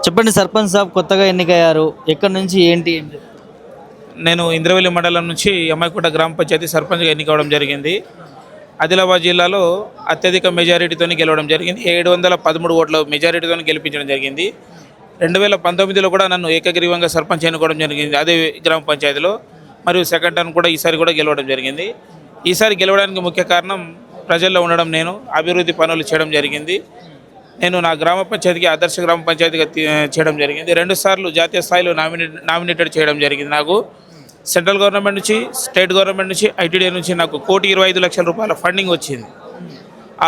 చెప్పండి సర్పంచ్ సాబ్ కొత్తగా ఎన్నికయ్యారు. ఎక్కడి నుంచి ఏంటి ఏం చెప్తారు? నేను ఇంద్రవెల్లి మండలం నుంచి అమ్మాయికోట గ్రామ పంచాయతీ సర్పంచ్గా ఎన్నికవడం జరిగింది. ఆదిలాబాద్ జిల్లాలో అత్యధిక మెజారిటీతో గెలవడం జరిగింది. 713 ఓట్ల మెజారిటీతో గెలిపించడం జరిగింది. 2019లో కూడా నన్ను ఏకగ్రీవంగా సర్పంచ్ ఎన్నుకోవడం జరిగింది అదే గ్రామ పంచాయతీలో. మరియు సెకండ్ టర్మ్ కూడా ఈసారి కూడా గెలవడం జరిగింది. ఈసారి గెలవడానికి ముఖ్య కారణం ప్రజల్లో ఉండడం, నేను అభివృద్ధి పనులు చేయడం జరిగింది. నేను నా గ్రామ పంచాయతీకి ఆదర్శ గ్రామ పంచాయతీగా చేయడం జరిగింది. 2 సార్లు జాతీయ స్థాయిలో నామినేటెడ్ చేయడం జరిగింది. నాకు సెంట్రల్ గవర్నమెంట్ నుంచి, స్టేట్ గవర్నమెంట్ నుంచి, ఐటీడీ నుంచి నాకు 1,25,00,000 రూపాయల ఫండింగ్ వచ్చింది.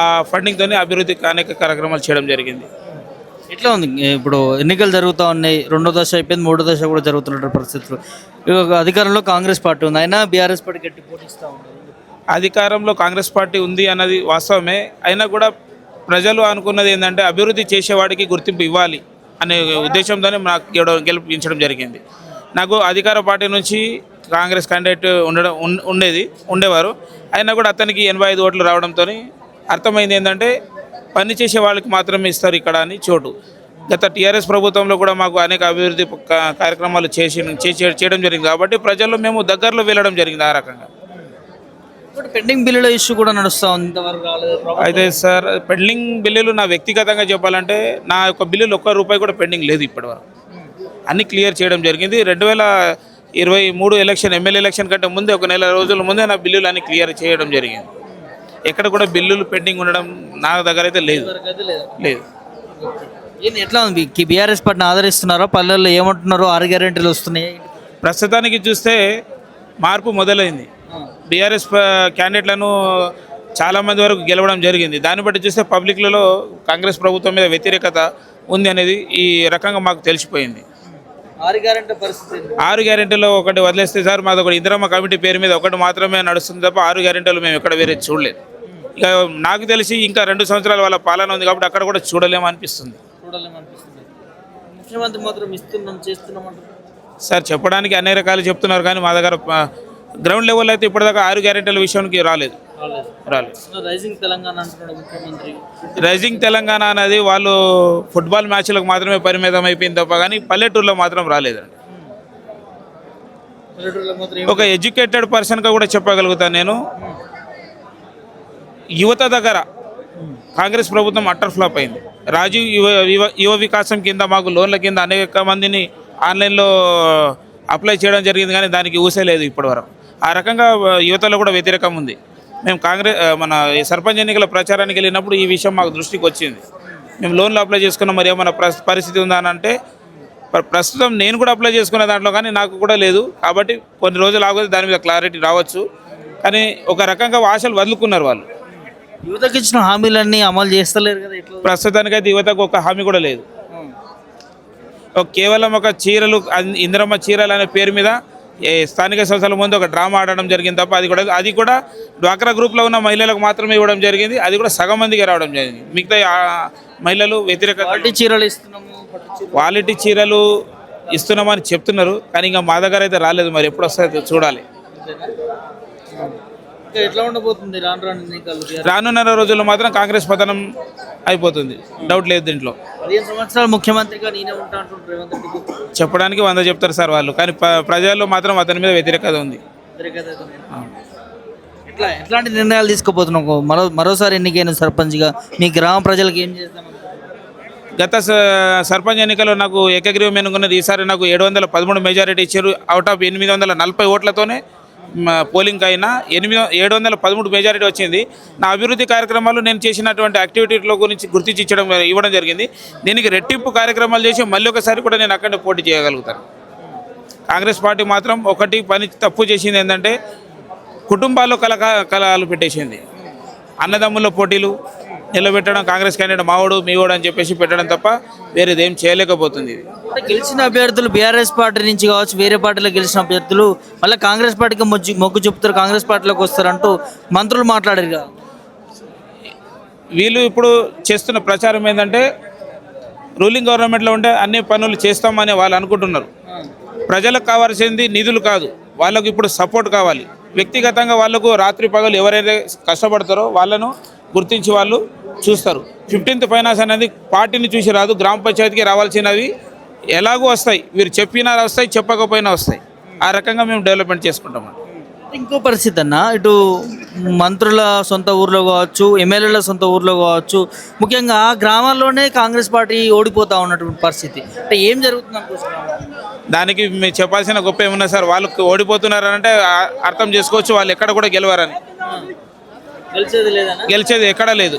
ఆ ఫండింగ్తోనే అభివృద్ధి అనేక కార్యక్రమాలు చేయడం జరిగింది. ఎట్లా ఉంది ఇప్పుడు ఎన్నికలు జరుగుతూ ఉన్నాయి, 2వ దశ అయిపోయింది, 3వ దశ కూడా జరుగుతున్న పరిస్థితులు. అధికారంలో కాంగ్రెస్ పార్టీ ఉంది, అయినా బీఆర్ఎస్ పార్టీ గట్టి పోటీస్తూ ఉంది. అధికారంలో కాంగ్రెస్ పార్టీ ఉంది అన్నది వాస్తవమే. అయినా కూడా ప్రజలు అనుకున్నది ఏంటంటే అభివృద్ధి చేసేవాడికి గుర్తింపు ఇవ్వాలి అనే ఉద్దేశంతోనే నాకు గెలిపించడం జరిగింది. నాకు అధికార పార్టీ నుంచి కాంగ్రెస్ క్యాండిడేట్ ఉండేవారు. అయినా కూడా అతనికి 85 ఓట్లు రావడంతో అర్థమైంది ఏంటంటే పని చేసే వాళ్ళకి మాత్రమే ఇస్తారు ఇక్కడ అని చోటు. గత టీఆర్ఎస్ ప్రభుత్వంలో కూడా మాకు అనేక అభివృద్ధి కార్యక్రమాలు చేయడం జరిగింది. కాబట్టి ప్రజల్లో మేము దగ్గరలో వెళ్ళడం జరిగింది. ఆ రకంగా పెండింగ్ బిల్లుల ఇష్యూ కూడా నడుస్తూ ఉంది, ఇంతవరకు రాలేదు. అయితే సార్, పెండింగ్ బిల్లులు నా వ్యక్తిగతంగా చెప్పాలంటే నా యొక్క బిల్లులు ₹1 కూడా పెండింగ్ లేదు ఇప్పటివరకు. అన్నీ క్లియర్ చేయడం జరిగింది. 2023 ఎలక్షన్, ఎమ్మెల్యే ఎలక్షన్ కంటే ముందే 1 నెల రోజుల ముందే నా బిల్లులు అన్నీ క్లియర్ చేయడం జరిగింది. ఎక్కడ కూడా బిల్లులు పెండింగ్ ఉండడం నా దగ్గర అయితే లేదు. ఎట్లా ఉంది? బీఆర్ఎస్ పార్టీని ఆదరిస్తున్నారో, పల్లెల్లో ఏమంటున్నారో, 6 గ్యారెంటీలు వస్తున్నాయి? ప్రస్తుతానికి చూస్తే మార్పు మొదలైంది. బీఆర్ఎస్ క్యాండిడేట్లను చాలామంది వరకు గెలవడం జరిగింది. దాన్ని బట్టి చూస్తే పబ్లిక్లలో కాంగ్రెస్ ప్రభుత్వం మీద వ్యతిరేకత ఉంది అనేది ఈ రకంగా మాకు తెలిసిపోయింది. 6 గ్యారెంటీలో ఒకటి వదిలేస్తే సార్, మాది ఒకటి ఇందిరమ్మ కమిటీ పేరు మీద ఒకటి మాత్రమే నడుస్తుంది తప్ప 6 గ్యారెంటీలు మేము ఎక్కడ వేరే చూడలేదు. ఇక నాకు తెలిసి ఇంకా 2 సంవత్సరాల వాళ్ళ పాలన ఉంది కాబట్టి అక్కడ కూడా చూడలేము అనిపిస్తుంది. ముఖ్యమంత్రి మాత్రం ఇస్తున్నాం చేస్తున్నాం సార్, చెప్పడానికి అన్ని రకాలు చెప్తున్నారు కానీ మా దగ్గర గ్రౌండ్ లెవెల్ అయితే ఇప్పటిదాకా 6 గ్యారెంటీల విషయానికి రాలేదు. రైజింగ్ తెలంగాణ అనేది వాళ్ళు ఫుట్బాల్ మ్యాచ్లకు మాత్రమే పరిమితం అయిపోయింది తప్ప కానీ పల్లెటూరులో మాత్రం రాలేదండి. ఒక ఎడ్యుకేటెడ్ పర్సన్గా కూడా చెప్పగలుగుతాను నేను, యువత దగ్గర కాంగ్రెస్ ప్రభుత్వం అట్టర్ ఫ్లాప్ అయింది. రాజీవ్ యువ వికాసం కింద మాకు లోన్ల కింద అనేక మందిని ఆన్లైన్లో అప్లై చేయడం జరిగింది కానీ దానికి ఊసేలేదు ఇప్పటివరకు. ఆ రకంగా యువతలో కూడా వ్యతిరేకం ఉంది. మేము మన సర్పంచ్ ఎన్నికల ప్రచారానికి వెళ్ళినప్పుడు ఈ విషయం మాకు దృష్టికి వచ్చింది. మేము లోన్లు అప్లై చేసుకున్నాం, మరి ఏమైనా పరిస్థితి ఉందా అని అంటే ప్రస్తుతం నేను కూడా అప్లై చేసుకున్న దాంట్లో కానీ నాకు కూడా లేదు. కాబట్టి కొన్ని రోజులు ఆగితే దాని మీద క్లారిటీ రావచ్చు. కానీ ఒక రకంగా ఆశలు వదులుకున్నారు వాళ్ళు. యువతకు ఇచ్చిన హామీలన్నీ అమలు చేస్తలేరు కదా. ప్రస్తుతానికైతే యువతకు ఒక హామీ కూడా లేదు. కేవలం ఒక చీరలు, ఇందిరమ్మ చీరలు అనే పేరు మీద స్థానిక సంస్థల ముందు ఒక డ్రామా ఆడడం జరిగింది తప్ప అది కూడా డ్వాక్రా గ్రూప్లో ఉన్న మహిళలకు మాత్రమే ఇవ్వడం జరిగింది. అది కూడా సగం మందికి రావడం జరిగింది. మిగతా మహిళలు వ్యతిరేక క్వాలిటీ చీరలు ఇస్తున్నామని చెప్తున్నారు కానీ ఇంకా మా దగ్గర అయితే రాలేదు. మరి ఎప్పుడు వస్తాయో చూడాలి. ఎట్లా ఉండబోతుంది రానున్న రోజుల్లో మాత్రం కాంగ్రెస్ పతనం అయిపోతుంది, డౌట్ లేదు దీంట్లో. 15 సంవత్సరాలు ముఖ్యమంత్రిగా నేనే ఉంటా చెప్పడానికి 100 చెప్తారు సార్ వాళ్ళు, కానీ ప్రజల్లో మాత్రం అతని మీద వ్యతిరేకత ఉంది. ఎట్లాంటి నిర్ణయాలు తీసుకోబోతున్నావు మరోసారి ఎన్నికైన సర్పంచ్గా? మీ గ్రామ ప్రజలకు ఏం చేద్దాం? గత సర్పంచ్ ఎన్నికల్లో నాకు ఏకగ్రీవం ఎన్నుకున్నది. ఈసారి నాకు 713 మెజారిటీ ఇచ్చారు. అవుట్ ఆఫ్ 840 ఓట్లతోనే పోలింగ్ అయినా 713 మెజారిటీ వచ్చింది. నా అభివృద్ధి కార్యక్రమాలు నేను చేసినటువంటి యాక్టివిటీల గురించి గుర్తించి ఇవ్వడం జరిగింది. దీనికి రెట్టింపు కార్యక్రమాలు చేసి మళ్ళీ ఒకసారి కూడా నేను అక్కడే పోటీ చేయగలుగుతాను. కాంగ్రెస్ పార్టీ మాత్రం ఒకటి పని తప్పు చేసింది ఏంటంటే కుటుంబాల్లో కలహాలు పెట్టేసింది. అన్నదమ్ముల పోటీలు నిలబెట్టడం, కాంగ్రెస్ క్యాండిడేట్ మావోడు మీవోడు అని చెప్పేసి పెట్టడం తప్ప వేరేదేం చేయలేకపోతుంది. గెలిచిన అభ్యర్థులు బీఆర్ఎస్ పార్టీ నుంచి కావచ్చు, వేరే పార్టీలో గెలిచిన అభ్యర్థులు మళ్ళీ కాంగ్రెస్ పార్టీకి మొగ్గు చూపుతారు, కాంగ్రెస్ పార్టీలోకి వస్తారంటూ మంత్రులు మాట్లాడారు కదా. వీళ్ళు ఇప్పుడు చేస్తున్న ప్రచారం ఏంటంటే రూలింగ్ గవర్నమెంట్లో ఉంటే అన్ని పనులు చేస్తామని వాళ్ళు అనుకుంటున్నారు. ప్రజలకు కావాల్సింది నిధులు కాదు, వాళ్ళకు ఇప్పుడు సపోర్ట్ కావాలి. వ్యక్తిగతంగా వాళ్ళకు రాత్రి పగలు ఎవరైతే కష్టపడతారో వాళ్ళను గుర్తించి వాళ్ళు చూస్తారు. 15th ఫైనాన్స్ అనేది పార్టీని చూసి రాదు, గ్రామ పంచాయతీకి రావాల్సినవి ఎలాగో వస్తాయి, వీరు చెప్పినా వస్తాయి, చెప్పకపోయినా వస్తాయి. ఆ రకంగా మేము డెవలప్మెంట్ చేసుకుంటామండి. ఇంకో పరిస్థితి అన్న, ఇటు మంత్రుల సొంత ఊర్లో కావచ్చు, ఎమ్మెల్యేల సొంత ఊర్లో కావచ్చు, ముఖ్యంగా ఆ గ్రామాల్లోనే కాంగ్రెస్ పార్టీ ఓడిపోతా ఉన్నటువంటి పరిస్థితి. అంటే ఏం జరుగుతుంది అనుకుంటున్నాను? దానికి మేము చెప్పాల్సిన గొప్ప ఏమున్నా సార్, వాళ్ళు ఓడిపోతున్నారంటే అర్థం చేసుకోవచ్చు, వాళ్ళు ఎక్కడ కూడా గెలవరని. గెలిచేది లేదన్న. గెలిచేది ఎక్కడా లేదు.